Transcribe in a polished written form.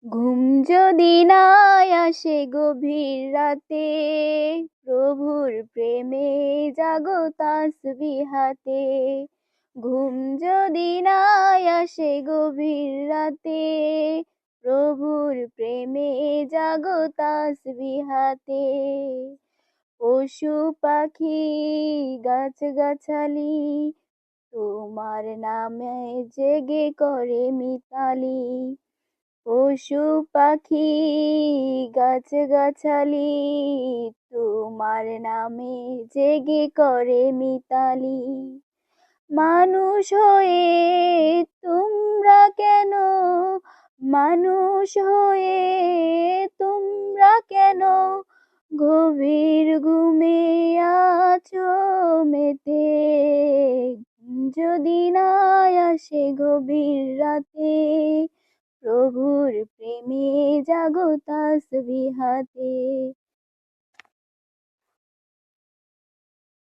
ঘুম যদি না আসে গভীর রাতে, প্রভুর প্রেমে জাগো তাসবিহাতে। ঘুম যদি না আসে গভীর রাতে, প্রভুর প্রেমে জাগো তাসবিহাতে। পশু পাখি গাছগাছালি তোমার নামে জেগে করে মিতালি। পশু পাখি গাছগাছালি তোমার নামে জেগে করে মিতালি। মানুষ হয়ে তোমরা কেন, মানুষ হয়ে তোমরা কেন গভীর ঘুমে আছো মেতে। যদি না আসে গভীর রাতে, প্রভুর প্রেমে জাগো তাসবিহাতে।